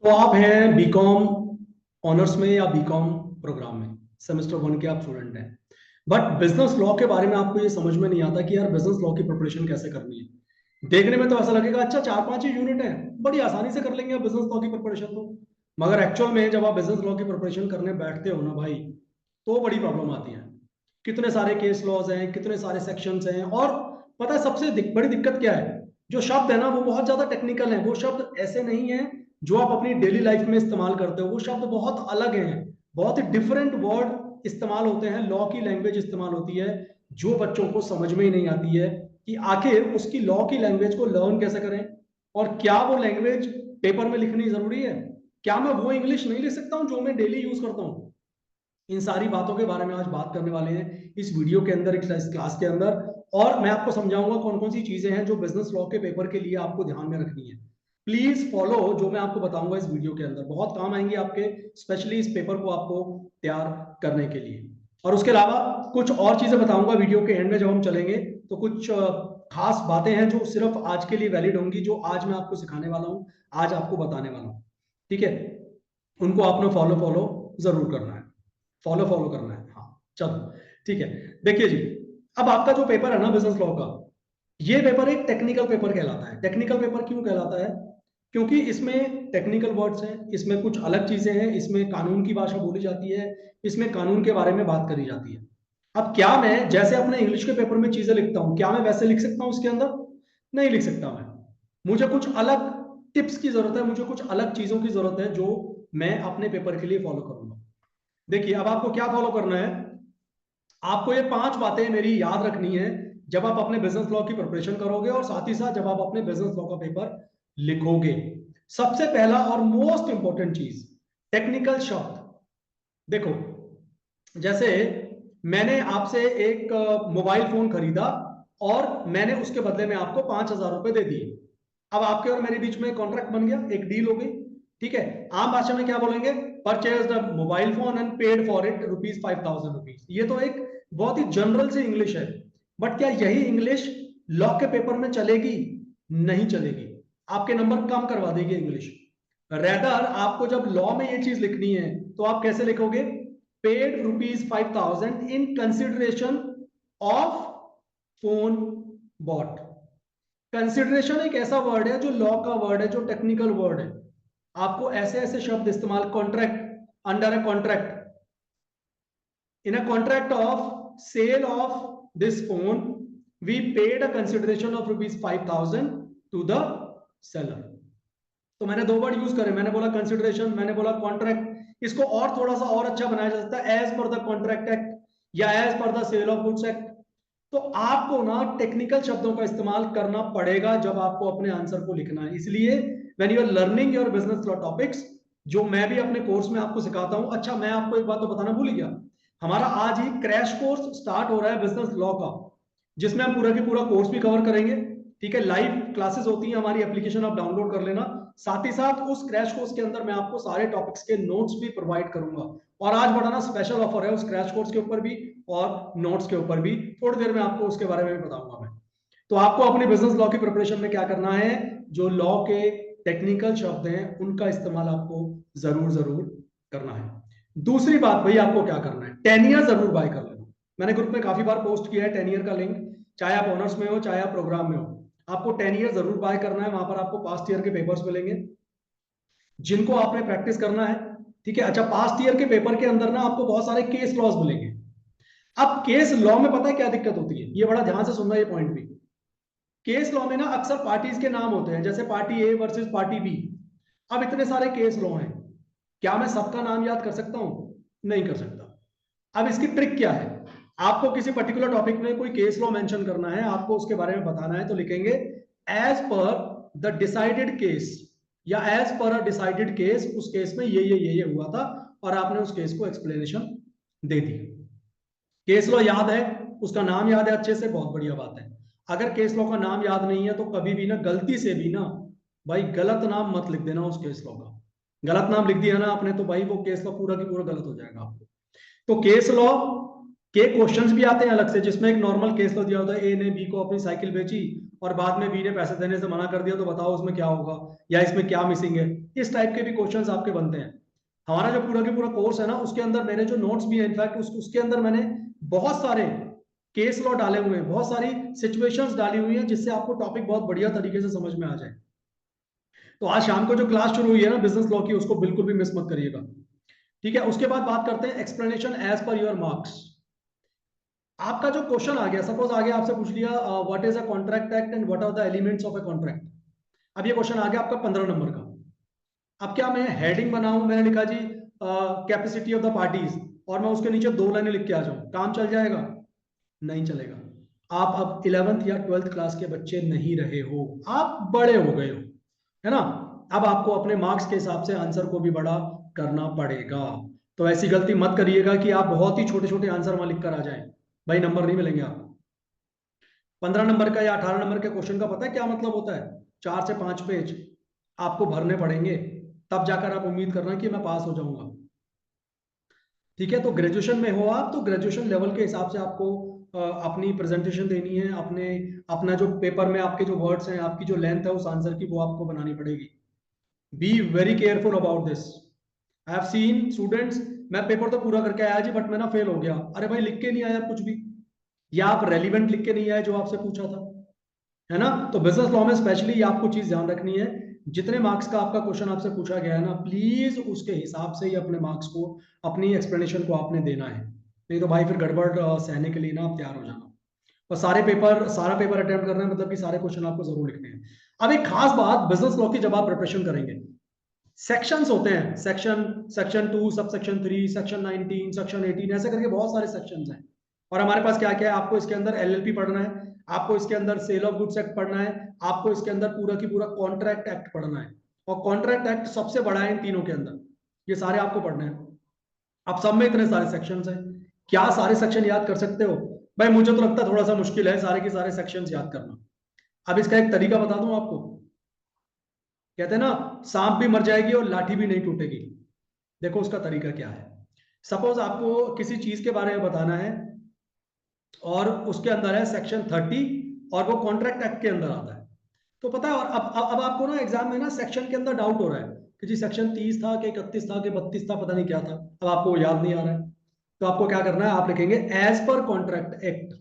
तो आप हैं बीकॉम ऑनर्स में या बीकॉम प्रोग्राम में, सेमेस्टर 1 के आप स्टूडेंट हैं। बट बिजनेस लॉ के बारे में आपको ये समझ में नहीं आता कि यार बिजनेस लॉ की प्रिपरेशन कैसे करनी है। देखने में तो ऐसा लगेगा अच्छा 4-5 ही यूनिट है, बड़ी आसानी से कर लेंगे आप बिजनेस लॉ की प्रिपरेशन तो। मगर एक्चुअल में जब आप बिजनेस लॉ की प्रिपरेशन करने बैठते हो ना भाई, तो बड़ी प्रॉब्लम आती है। कितने सारे केस लॉज हैं, कितने सारे सेक्शंस हैं, और पता है सबसे बड़ी दिक्कत क्या है? जो शब्द है ना वो बहुत ज्यादा टेक्निकल है। वो शब्द ऐसे नहीं है जो आप अपनी डेली लाइफ में इस्तेमाल करते हो। वो शब्द बहुत अलग हैं, बहुत ही डिफरेंट वर्ड इस्तेमाल होते हैं, लॉ की लैंग्वेज इस्तेमाल होती है जो बच्चों को समझ में ही नहीं आती है कि आखिर उसकी लॉ की लैंग्वेज को लर्न कैसे करें, और क्या वो लैंग्वेज पेपर में लिखनी जरूरी है, क्या मैं वो इंग्लिश नहीं लिख सकता हूँ जो मैं डेली यूज करता हूँ। इन सारी बातों के बारे में आज बात करने वाले हैं इस वीडियो के अंदर, इस क्लास के अंदर। और मैं आपको समझाऊंगा कौन कौन सी चीजें हैं जो बिजनेस लॉ के पेपर के लिए आपको ध्यान में रखनी है। प्लीज फॉलो जो मैं आपको बताऊंगा इस वीडियो के अंदर, बहुत काम आएंगे आपके, स्पेशली इस पेपर को आपको तैयार करने के लिए। और उसके अलावा कुछ और चीजें बताऊंगा वीडियो के एंड में जब हम चलेंगे, तो कुछ खास बातें हैं जो सिर्फ आज के लिए वैलिड होंगी, जो आज मैं आपको सिखाने वाला हूं, आज आपको बताने वाला हूं। ठीक है, उनको आपने फॉलो फॉलो जरूर करना है, फॉलो फॉलो करना है। हाँ चलो ठीक है। देखिए जी, अब आपका जो पेपर है ना बिजनेस लॉ का, ये पेपर एक टेक्निकल पेपर कहलाता है। टेक्निकल पेपर क्यों कहलाता है? क्योंकि इसमें टेक्निकल वर्ड्स हैं, इसमें कुछ अलग चीजें हैं, इसमें कानून की भाषा बोली जाती है, इसमें कानून के बारे में बात करी जाती है। अब क्या मैं जैसे अपने इंग्लिश के पेपर में चीजें लिखता हूं, क्या मैं वैसे लिख सकता हूं उसके अंदर? नहीं लिख सकता मैं। मुझे कुछ अलग टिप्स की जरूरत है, मुझे कुछ अलग चीजों की जरूरत है जो मैं अपने पेपर के लिए फॉलो करूंगा। देखिए अब आपको क्या फॉलो करना है, आपको ये 5 बातें मेरी याद रखनी है जब आप अपने बिजनेस लॉ की प्रिपरेशन करोगे, और साथ ही साथ जब आप अपने बिजनेस लॉ का पेपर लिखोगे। सबसे पहला और मोस्ट इंपॉर्टेंट चीज, टेक्निकल शब्द। देखो, जैसे मैंने आपसे एक मोबाइल फोन खरीदा, और मैंने उसके बदले में आपको 5,000 रुपए दे दिए। अब आपके और मेरे बीच में कॉन्ट्रैक्ट बन गया, एक डील हो गई। ठीक है, आम भाषा में क्या बोलेंगे? Purchase the mobile phone and paid for it rupees 5,000 rupees. ये तो एक बहुत ही जनरल सी इंग्लिश है। बट क्या यही इंग्लिश लॉ के पेपर में चलेगी? नहीं चलेगी, आपके नंबर कम करवा देगी इंग्लिश। रेदर आपको जब लॉ में ये चीज लिखनी है तो आप कैसे लिखोगे? Paid rupees 5,000 in consideration of phone bought. Consideration एक ऐसा वर्ड है जो लॉ का वर्ड है, जो टेक्निकल वर्ड है। आपको ऐसे ऐसे शब्द इस्तेमाल, contract, under a contract, in a contract of sale of this phone we paid a consideration of rupees 5,000 to the seller. तो मैंने 2 वर्ड यूज करे, मैंने बोला कंसिडरेशन, मैंने बोला कॉन्ट्रैक्ट। इसको और थोड़ा सा और अच्छा बनाया जा सकता है, as per the contract act या as per the sale of goods act. तो आपको ना टेक्निकल शब्दों का इस्तेमाल करना पड़ेगा जब आपको अपने आंसर को लिखना है। इसलिए when you are learning your business law topics, जो मैं भी अपने कोर्स में आपको सिखाता हूं। अच्छा, मैं आपको एक बात तो बताना भूल ही गया, हमारा आज ही क्रैश कोर्स स्टार्ट हो रहा है बिजनेस लॉ का, जिसमें हम पूरा की पूरा कोर्स भी कवर करेंगे। ठीक है, लाइव क्लासेस होती हैं, हमारी एप्लीकेशन आप डाउनलोड कर लेना। साथ ही साथ उस क्रैश कोर्स के अंदर मैं आपको सारे टॉपिक्स के नोट्स भी प्रोवाइड करूंगा। और आज बड़ा ना स्पेशल ऑफर है उस क्रैश कोर्स के ऊपर भी और नोट्स के ऊपर भी, थोड़ी देर में आपको उसके बारे में भी बताऊंगा मैं। तो आपको अपने बिजनेस लॉ की प्रिपरेशन में क्या करना है, जो लॉ के टेक्निकल शब्द हैं उनका इस्तेमाल आपको जरूर जरूर करना है। दूसरी बात भाई, आपको क्या करना है, टेनियर जरूर बाय कर लेना। मैंने ग्रुप में काफी बार पोस्ट किया है टेनियर का लिंक, चाहे आप ऑनर्स में हो चाहे आप प्रोग्राम में हो, आपको टेनियर जरूर बाय करना है। वहां पर आपको पास्ट ईयर के पेपर्स मिलेंगे जिनको आपने प्रैक्टिस करना है। ठीक है, अच्छा पास्ट ईयर के पेपर के अंदर ना आपको बहुत सारे केस लॉज मिलेंगे। अब केस लॉ में पता है क्या दिक्कत होती है, ये बड़ा ध्यान से सुनना ये पॉइंट भी। केस लॉ में ना अक्सर पार्टीज के नाम होते हैं, जैसे party A versus party B. अब इतने सारे केस लॉ हैं, क्या मैं सबका नाम याद कर सकता हूं? नहीं कर सकता। अब इसकी ट्रिक क्या है, आपको किसी पर्टिकुलर टॉपिक में कोई केस लॉ मेंशन करना है, आपको उसके बारे में बताना है, तो लिखेंगे as per the decided case, या as per a decided case, उस केस में ये हुआ था, और आपने उस केस को एक्सप्लेनेशन दे दी। केस लॉ याद है, उसका नाम याद है अच्छे से, बहुत बढ़िया बात है। अगर केस लॉ का नाम याद नहीं है तो कभी भी ना गलती से भी ना भाई गलत नाम मत लिख देना उस केस लॉ का। गलत नाम लिख दिया ना आपने तो भाई वो केस लॉ पूरा की पूरा गलत हो जाएगा आपको। तो केस लॉ के क्वेश्चंस भी आते हैं अलग से, जिसमें एक नॉर्मल केस तो दिया होता है, ए ने बी को अपनी साइकिल बेची और बाद में बी ने पैसे देने से मना कर दिया, तो बताओ उसमें क्या होगा या इसमें क्या मिसिंग है। इस टाइप के भी क्वेश्चंस आपके बनते हैं। हमारा जो पूरा के पूरा कोर्स है ना, उसके अंदर मेरे जो नोट्स भी है, इनफैक्ट उसके अंदर मैंने बहुत सारे केस लॉ डाले हुए हैं, बहुत सारी सिचुएशंस डाली हुई हैं, जिससे आपको टॉपिक बहुत बढ़िया तरीके से समझ में आ जाए। तो आज शाम को जो क्लास शुरू हुई है ना बिजनेस लॉ की, उसको बिल्कुल भी मिस मत करिएगा। ठीक है, उसके बाद बात करते हैं explanation as per your marks. आपका जो क्वेश्चन आ गया, सपोज आ गया, आपसे पूछ लिया what is a contract act and what are the elements of a contract. अब ये क्वेश्चन आ गया आपका 15 नंबर का। अब क्या मैं हेडिंग बनाऊं, मैंने लिखा जी कैपेसिटी ऑफ द पार्टीज, और मैं उसके नीचे 2 लाइनें लिख के आ जाऊं, काम चल जाएगा? नहीं चलेगा। आप अब 11th या 12th क्लास के बच्चे नहीं रहे हो, आप बड़े हो गए हो, है ना। अब आपको अपने मार्क्स के हिसाब से आंसर को भी बड़ा करना पड़ेगा। तो ऐसी गलती मत करिएगा कि आप बहुत ही छोटे छोटे आंसर वहां लिख कर आ जाएं, भाई नंबर नहीं मिलेंगे आपको। 15 नंबर का या 18 नंबर के क्वेश्चन का पता है क्या मतलब होता है? 4 से 5 पेज आपको भरने पड़ेंगे, तब जाकर आप उम्मीद करना कि मैं पास हो जाऊंगा। ठीक है, तो ग्रेजुएशन में हो आप, तो ग्रेजुएशन लेवल के हिसाब से आपको अपनी प्रेजेंटेशन देनी है, अपने अपना जो पेपर में आपके जो वर्ड्स हैं, आपकी जो लेंथ है उस आंसर की, वो आपको बनानी पड़ेगी। Be very careful about this. I have seen students, मैं पेपर तो पूरा करके आया जी बट मैं ना फेल हो गया। अरे भाई लिख के नहीं आया कुछ भी, या आप रेलिवेंट लिख के नहीं आए जो आपसे पूछा था, है ना। तो बिजनेस लॉ में स्पेशली आपको चीज ध्यान रखनी है, जितने मार्क्स का आपका क्वेश्चन आपसे पूछा गया है ना, प्लीज उसके हिसाब से ही अपने मार्क्स को, अपनी एक्सप्लेनेशन को आपने देना है। नहीं तो भाई फिर गड़बड़ सहने के लिए ना आप तैयार हो जाना। और सारा पेपर अटेम्प्ट करना है, मतलब कि सारे क्वेश्चन आपको जरूर लिखने हैं। अब एक खास बात बिजनेस लॉ की, जब आप प्रिपरेशन करेंगे, सेक्शंस होते हैं, section 2, sub section 3, section 19, section 18, ऐसे करके बहुत सारे सेक्शंस हैं। और हमारे पास क्या क्या है, आपको इसके अंदर एलएलपी पढ़ना है, आपको इसके अंदर सेल ऑफ गुड्स एक्ट पढ़ना है, आपको इसके अंदर पूरा की पूरा कॉन्ट्रैक्ट एक्ट पढ़ना है। और कॉन्ट्रैक्ट एक्ट सबसे बड़ा है इन तीनों के अंदर, ये सारे आपको पढ़ने हैं। अब सब में इतने सारे सेक्शंस हैं, क्या सारे सेक्शन याद कर सकते हो? भाई मुझे तो लगता है थोड़ा सा मुश्किल है सारे के सारे सेक्शंस याद करना। अब इसका एक तरीका बता दूं आपको। कहते हैं ना, सांप भी मर जाएगी और लाठी भी नहीं टूटेगी। देखो उसका तरीका क्या है। सपोज आपको किसी चीज के बारे में बताना है, और उसके अंदर है सेक्शन 30, और वो कॉन्ट्रैक्ट एक्ट के अंदर आता है। तो पता है, और अब आपको ना एग्जाम में ना सेक्शन के अंदर डाउट हो रहा है कि जी सेक्शन 30 था कि 31 था कि 32 था, पता नहीं क्या था, अब आपको याद नहीं आ रहा है। तो आपको क्या करना है, आप लिखेंगे as per contract act.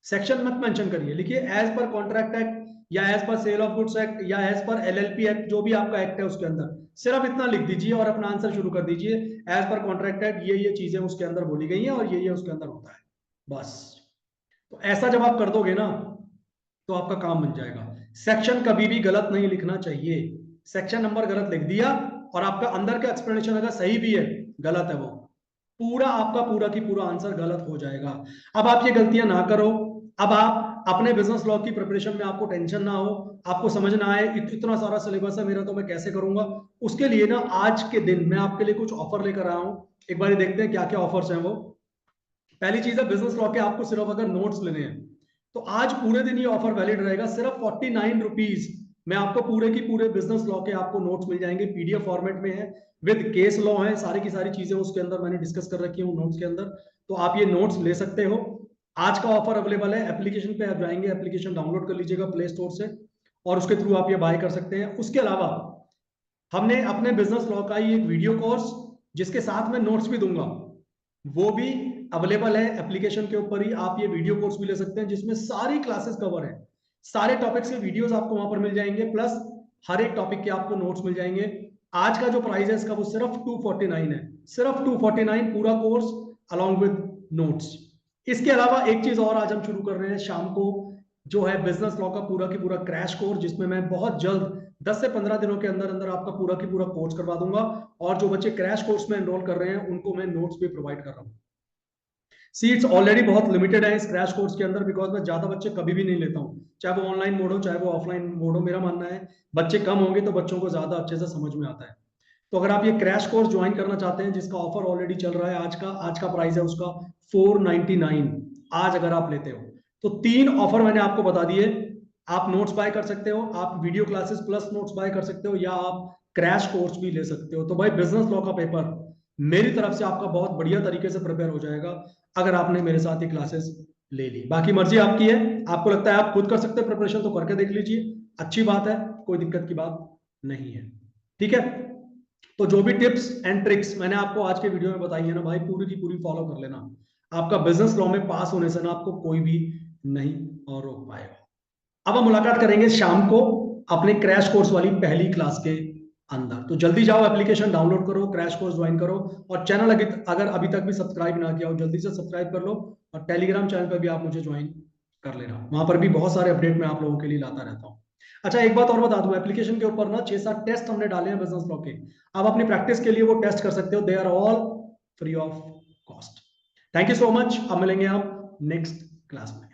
Section मत मेंशन करिए, लिखिए एज पर कॉन्ट्रैक्ट एक्ट, या as per sale of goods act, या एज पर एलएलपी एक्ट, जो भी आपका एक्ट है उसके अंदर सिर्फ इतना लिख दीजिए और अपना आंसर शुरू कर दीजिए। एज पर कॉन्ट्रैक्ट एक्ट ये चीजें उसके अंदर बोली गई हैं और ये उसके अंदर होता है, बस। तो ऐसा जब आप कर दोगे ना, तो आपका काम बन जाएगा। सेक्शन कभी भी गलत नहीं लिखना चाहिए। सेक्शन नंबर गलत लिख दिया और आपका अंदर का एक्सप्लेनेशन अगर सही भी है, गलत है वो, पूरा आपका पूरा की पूरा आंसर गलत हो जाएगा। अब आप ये गलतियां ना करो। अब आप अपने बिजनेस लॉ की प्रिपरेशन में आपको टेंशन ना हो, आपको समझ ना आए इतना सारा सिलेबस है मेरा तो मैं कैसे करूंगा, उसके लिए ना आज के दिन मैं आपके लिए कुछ ऑफर लेकर आया हूं। एक बार देखते हैं क्या क्या ऑफर्स हैं वो। पहली चीज है, बिजनेस लॉ के आपको सिर्फ अगर नोट्स लेने हैं, तो आज पूरे दिन ये ऑफर वैलिड रहेगा, सिर्फ 49 रुपीज में आपको पूरे की पूरे बिजनेस लॉ के आपको नोट्स मिल जाएंगे, पीडीएफ फॉर्मेट में है, विद केस लॉ है, सारी की सारी चीजें उसके अंदर मैंने डिस्कस कर रखी हूँ नोट्स के अंदर। तो आप ये नोट्स ले सकते हो। आज का ऑफर अवेलेबल है, एप्लीकेशन पे आप जाएंगे, एप्लीकेशन डाउनलोड कर लीजिएगा प्ले स्टोर से, और उसके थ्रू आप ये बाय कर सकते हैं। उसके अलावा हमने अपने बिजनेस लॉ का ही एक वीडियो कोर्स, जिसके साथ में नोट्स भी दूंगा, वो भी अवेलेबल है एप्लीकेशन के ऊपर ही। आप ये वीडियो कोर्स भी ले सकते हैं, जिसमें सारी क्लासेस कवर है, सारे टॉपिक्स के वीडियोस आपको वहां पर मिल जाएंगे, प्लस हर एक टॉपिक के आपको नोट्स मिल जाएंगे। आज का जो प्राइस है इसका, वो सिर्फ 249 है, सिर्फ 249 पूरा कोर्स अलॉन्ग विद नोट्स। इसके अलावा एक चीज और आज हम शुरू कर रहे हैं शाम को, जो है बिजनेस लॉ का पूरा की पूरा क्रैश कोर्स, जिसमें मैं बहुत जल्द 10 से 15 दिनों के अंदर अंदर आपका पूरा की पूरा कोर्स करवा दूंगा। और जो बच्चे क्रैश कोर्स में एनरोल कर रहे हैं उनको मैं नोट्स भी प्रोवाइड कर रहा हूँ। सीट्स ऑलरेडी बहुत लिमिटेड है इस क्रैश कोर्स के अंदर, बिकॉज मैं ज्यादा बच्चे कभी भी नहीं लेता हूँ, चाहे वो ऑनलाइन मोड हो चाहे वो ऑफलाइन मोड हो। मेरा मानना है बच्चे कम होंगे तो बच्चों को ज्यादा अच्छे से समझ में आता है। तो अगर आप ये क्रैश कोर्स ज्वाइन करना चाहते हैं, जिसका ऑफर ऑलरेडी चल रहा है, आज का प्राइस है उसका 499, आज अगर आप लेते हो तो 3 ऑफर मैंने आपको बता दिए। आप नोट्स बाय कर सकते हो, आप video classes plus notes buy कर सकते हो, या आप क्रैश कोर्स भी ले सकते हो। तो भाई बिजनेस लॉ का पेपर मेरी तरफ से आपका बहुत बढ़िया तरीके से प्रिपेयर हो जाएगा। अगर आपने मेरे साथ ये क्लासेस ले ली। बाकी मर्जी आपकी है, आपको लगता है आप खुद कर सकते हैं प्रिपरेशन तो करके देख लीजिए, अच्छी बात है, कोई दिक्कत की बात नहीं है। ठीक है, तो जो भी टिप्स एंड ट्रिक्स मैंने आपको आज के वीडियो में बताई है ना भाई, पूरी की पूरी फॉलो कर लेना। आपका बिजनेस लॉ में पास होने से ना आपको कोई भी नहीं और रोक पाएगा। अब हम मुलाकात करेंगे शाम को अपने क्रैश कोर्स वाली पहली क्लास के अंदर। तो जल्दी जाओ, एप्लीकेशन डाउनलोड करो, क्रैश कोर्स ज्वाइन करो, और चैनल अगर अभी तक भी सब्सक्राइब ना किया हो जल्दी से सब्सक्राइब कर लो, और टेलीग्राम चैनल पर भी आप मुझे ज्वाइन कर लेना, वहां पर भी बहुत सारे अपडेट मैं आप लोगों के लिए लाता रहता हूँ। अच्छा, एक बात और बता दूं, एप्लीकेशन के ऊपर ना 6-7 टेस्ट हमने डाले हैं बिजनेस लॉ के, आप अपनी प्रैक्टिस के लिए वो टेस्ट कर सकते हो, they are all free of cost. Thank you so much, अब मिलेंगे हम नेक्स्ट क्लास में।